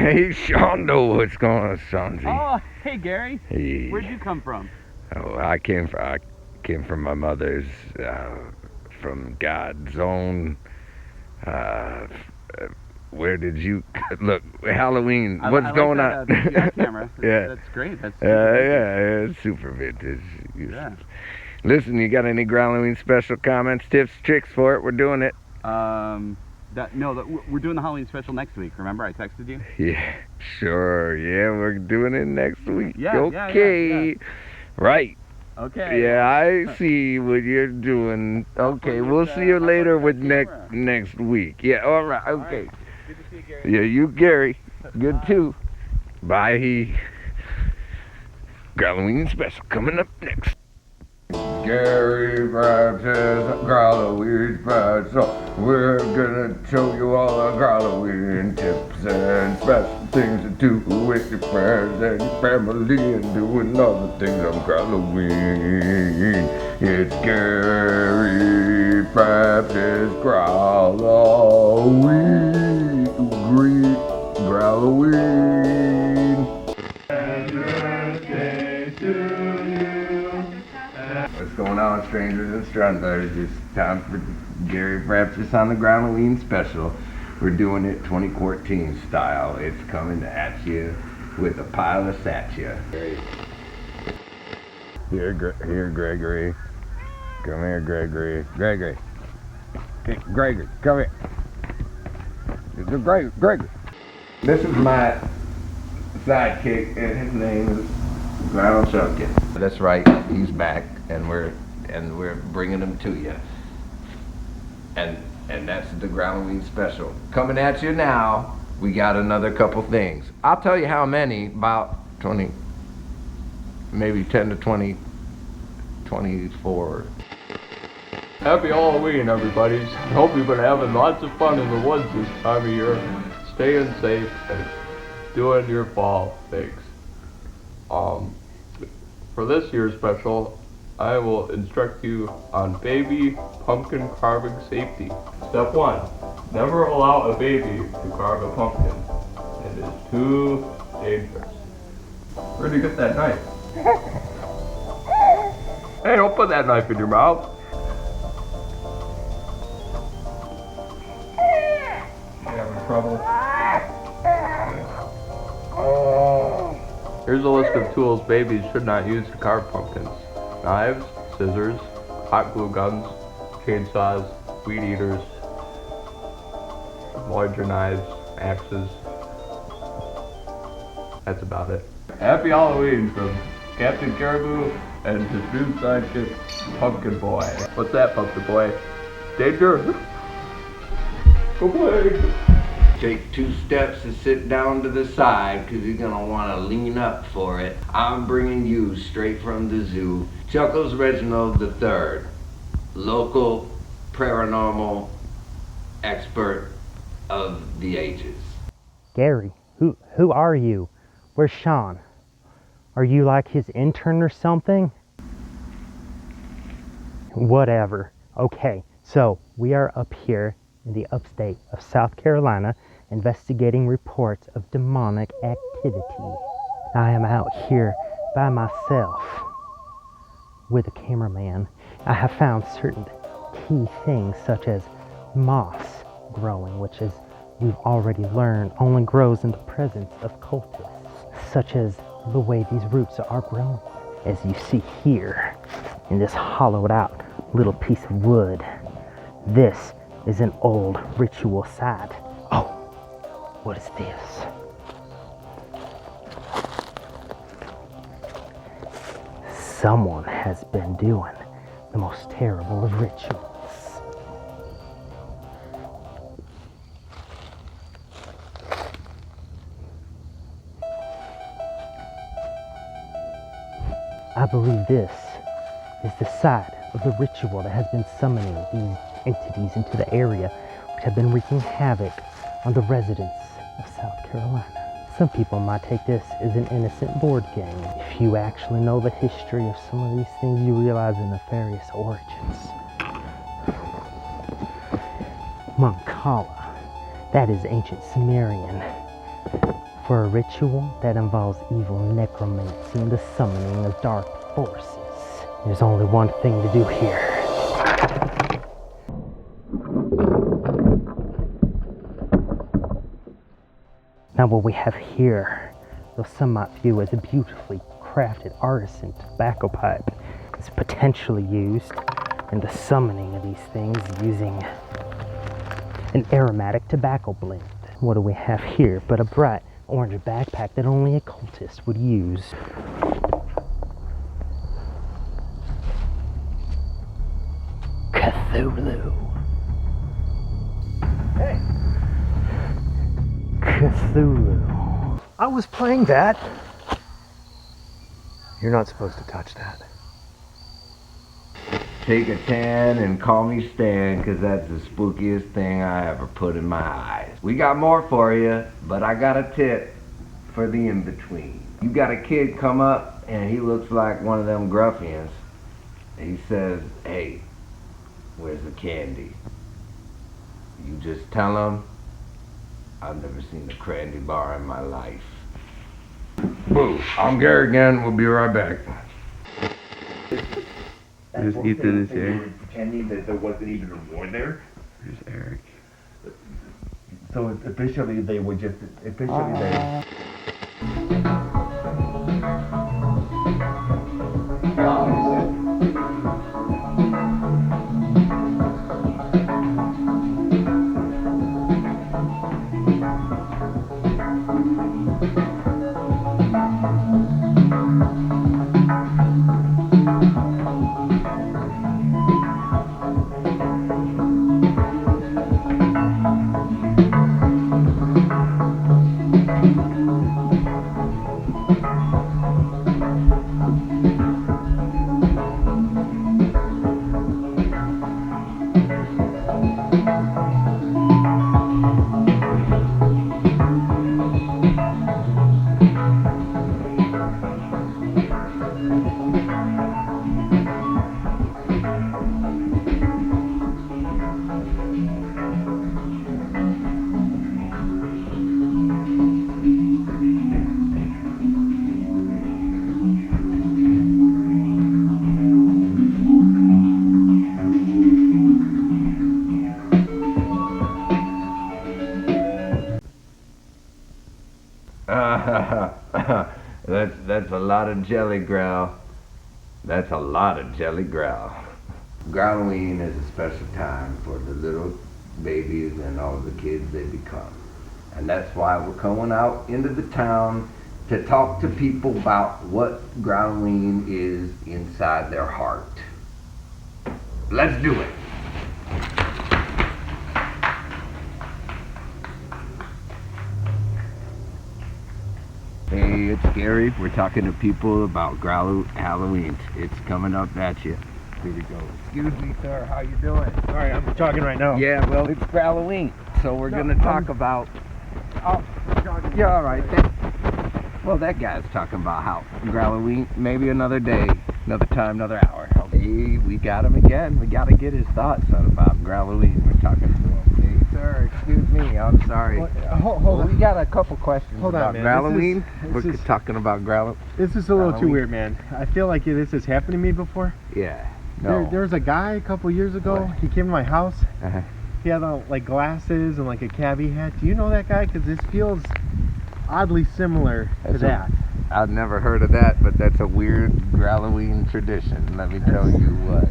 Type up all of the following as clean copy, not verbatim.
Hey, Shondo, what's going on, Sonzy? Oh, hey, Gary. Hey. Where'd you come from? Oh, I came from my mother's, from God's own. Where did you look? Halloween. What's going on? VCR camera. Yeah. That's great. That's super yeah, it's super vintage. Yeah. Listen, you got any Growlaween special comments, tips, tricks for it? We're doing it. We're doing the Halloween special next week. Remember, I texted you. Yeah, sure. Yeah, we're doing it next week. Yeah. Okay. Yeah. Right. Okay. Yeah, I see what you're doing. Okay, we'll see you later with next week. Yeah, all right. Okay. All right. Good to see you, Gary. Yeah, you, Gary. Good too. Bye. Growlaween special coming up next. Gary FRAPCHIS Growlaween special. We're gonna show you all the Growlaween tips and special things to do with your friends and your family and doing all the things on Growlaween. It's Gary FRAPCHIS Growlaween. Growlaween. Happy birthday to you. What's going on, strangers and stranders? It's time for Gary FRAPCHIS on the Growlaween special. We're doing it 2014 style. It's coming at you with a pile of satya. Here, Gregory. Come here, Gregory. Gregory. Okay, Gregory, come here. Gregory. This is my sidekick, and his name is Untitled. That's right. He's back, and we're bringing him to you. And that's the Growlaween special. Coming at you now, we got another couple things. I'll tell you how many, about 20, maybe 10 to 20, 24. Happy Halloween, everybody. Hope you've been having lots of fun in the woods this time of year. Staying safe and doing your fall things. For this year's special, I will instruct you on baby pumpkin carving safety. Step 1. Never allow a baby to carve a pumpkin. It is too dangerous. Where'd you get that knife? Hey, don't put that knife in your mouth. You having trouble? Here's a list of tools babies should not use to carve pumpkins. Knives, scissors, hot glue guns, chainsaws, weed eaters, larger knives, axes. That's about it. Happy Halloween from Captain Caribou and his new sidekick, Pumpkin Boy. What's that, Pumpkin Boy? Danger? Go play! Take 2 steps and sit down to the side because you're going to want to lean up for it. I'm bringing you straight from the zoo, Chuckles Reginald III, local paranormal expert of the ages. Gary, who are you? Where's Sean? Are you like his intern or something? Whatever. Okay, so we are up here in the upstate of South Carolina investigating reports of demonic activity. I am out here by myself with a cameraman. I have found certain key things such as moss growing, which is, we've already learned, only grows in the presence of cultists, such as the way these roots are grown. As you see here in this hollowed out little piece of wood, this is an old ritual site. Oh, what is this? Someone has been doing the most terrible of rituals. I believe this is the site of the ritual that has been summoning these entities into the area, which have been wreaking havoc on the residents of South Carolina. Some people might take this as an innocent board game. If you actually know the history of some of these things, you realize the nefarious origins. Mancala, that is ancient Sumerian for a ritual that involves evil necromancy and the summoning of dark forces. There's only one thing to do here. Now what we have here, though some might view as a beautifully crafted artisan tobacco pipe, is potentially used in the summoning of these things using an aromatic tobacco blend. What do we have here but a bright orange backpack that only a cultist would use? Cthulhu. Hey, Cthulhu. I was playing that. You're not supposed to touch that. Take a 10 and call me Stan, cause that's the spookiest thing I ever put in my eyes. We got more for you, but I got a tip for the in-between. You got a kid come up and he looks like one of them gruffians. He says, hey, where's the candy? You just tell him, I've never seen a candy bar in my life. Boo, I'm Gary again, we'll be right back. There's Ethan is here. Pretending that there wasn't even a war there. There's Eric. So officially they were just, officially they... That's a lot of jelly growl. That's a lot of jelly growl. Growlaween is a special time for the little babies and all the kids they become. And that's why we're going out into the town to talk to people about what Growlaween is inside their heart. Let's do it. Hey, it's Gary. We're talking to people about Halloween. It's coming up at you. Here we go. Excuse me, sir. How you doing? Alright, I'm talking right now. Yeah, well, it's Halloween, so we're gonna talk about. Oh, Yeah, all right. Well, that guy's talking about how Halloween. Maybe another day, another time, another hour. Hey, we got him again. We got to get his thoughts on about Halloween. We're talking to him. Hey, sir. Excuse me. I'm sorry. hold Well, on. we got a couple questions Hold on, about man. Halloween. This We're is- talking about Halloween. This is a little too Halloween. weird, man. I feel like this has happened to me before. Yeah. No. There was a guy a couple years ago. What? He came to my house. Uh-huh. He had like glasses and like a cabbie hat. Do you know that guy? Because this feels oddly similar to That's that. I've never heard of that, but that's a weird Halloween tradition. Let me tell you what.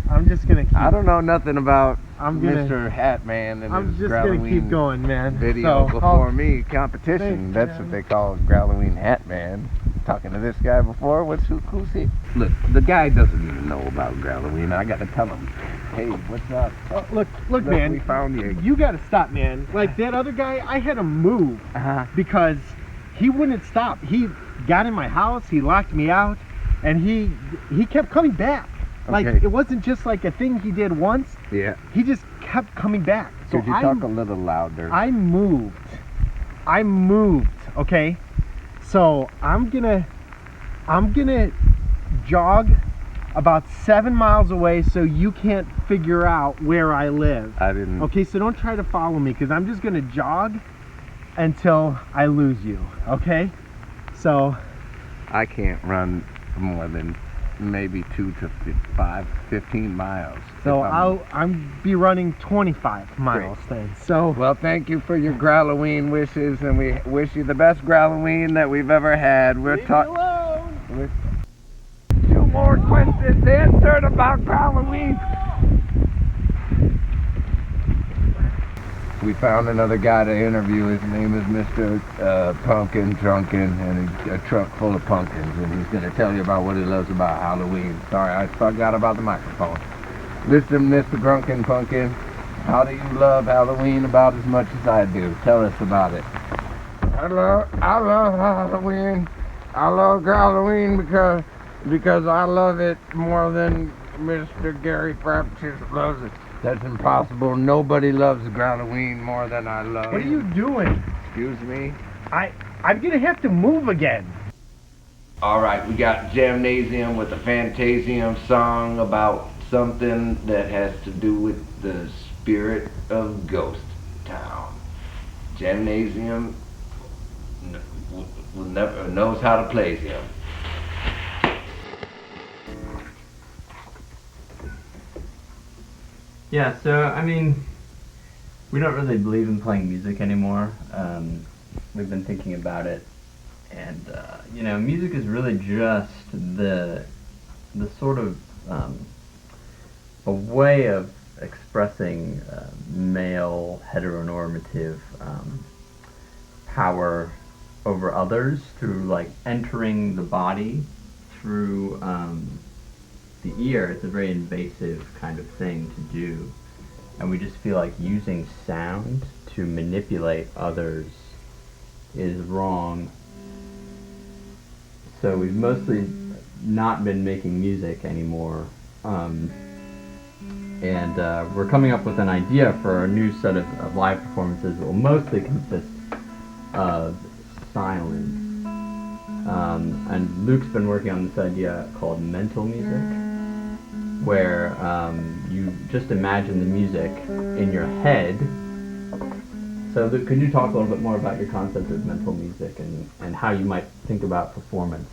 I'm just gonna keep. I don't know nothing about I'm gonna. Mr. Hatman and I'm his just gonna Halloween keep going, man. video So, before me competition. Thanks, That's man. what they call Halloween Hatman. Talking to this guy before. Who's he? Look, the guy doesn't even know about Halloween. I got to tell him. Hey, what's up? Oh, look, man. we found you. You gotta stop, man. Like that other guy, I had to move because he wouldn't stop. He got in my house, he locked me out, and he kept coming back. Like Okay. it wasn't just like a thing he did once. Yeah. He just kept coming back. So Could you talk a little louder? I moved. Okay. So I'm gonna jog about 7 miles away so you can't figure out where I live. I didn't. Okay, so don't try to follow me because I'm just gonna jog until I lose you, okay? So, I can't run more than maybe 2 to 15 miles. so if I'm- I'm be running 25 miles then. So, Well, thank you for your Growlaween wishes, and we wish you the best Growlaween that we've ever had. We're talking. 2 more questions answered about Growlaween. We found another guy to interview. His name is Mr. Pumpkin Drunken, and he's a truck full of pumpkins, and he's going to tell you about what he loves about Halloween. Sorry, I forgot about the microphone. Listen, Mr. Drunken Pumpkin, how do you love Halloween about as much as I do? Tell us about it. I love Halloween. I love Halloween because I love it more than Mr. Gary FRAPCHIS loves it. That's impossible. Nobody loves Halloween more than I love. what are you doing? Excuse me? I'm gonna have to move again. Alright, we got Gymnasium with a Fantasium song about something that has to do with the spirit of Ghost Town. Gymnasium knows how to play him. Yeah, so, I mean, we don't really believe in playing music anymore. We've been thinking about it, and, you know, music is really just the sort of, a way of expressing male heteronormative power over others through, like, entering the body through the ear. It's a very invasive kind of thing to do, and we just feel like using sound to manipulate others is wrong. So we've mostly not been making music anymore, and we're coming up with an idea for a new set of live performances that will mostly consist of silence. And Luke's been working on this idea called mental music, where you just imagine the music in your head. So Luke, could you talk a little bit more about your concept of mental music and how you might think about performance?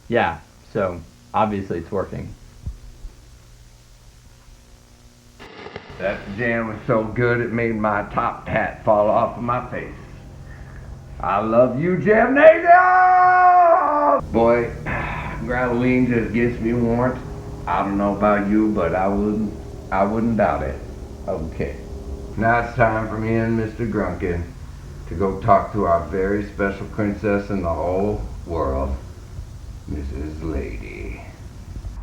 Yeah, so obviously it's working. That jam was so good it made my top hat fall off of my face. I love you, Gymnasium! Boy, Halloween just gives me warmth. I don't know about you, but I wouldn't doubt it. Okay. Now it's time for me and Mr. Drunken to go talk to our very special princess in the whole world, Mrs. Lady.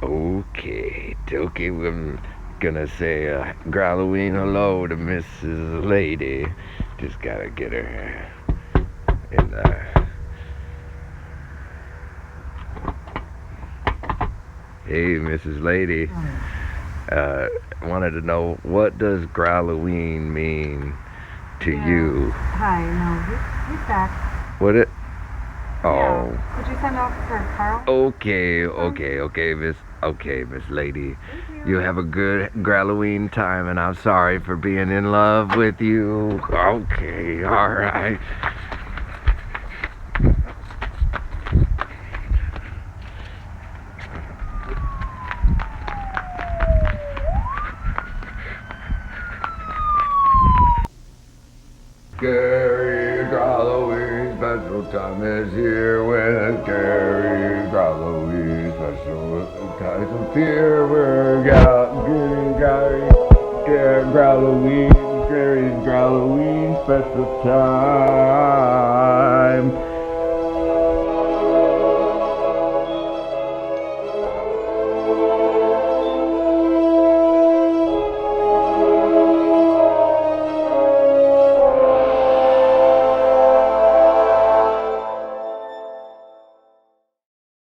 Okay, we're gonna say Growlaween hello to Mrs. Lady. Just gotta get her in there. Hey, Mrs. Lady. Wanted to know, what does Growlaween mean to you? Hi, no, he's back. What it? Oh. Yeah. Did you send Officer Carl? Okay, Miss Lady. You have a good Growlaween time, and I'm sorry for being in love with you. Okay, alright. Gary Growlaween, special time is here when Gary Growlaween, special times of fear. We're getting Gary Growlaween, Gary's Growlaween, special time.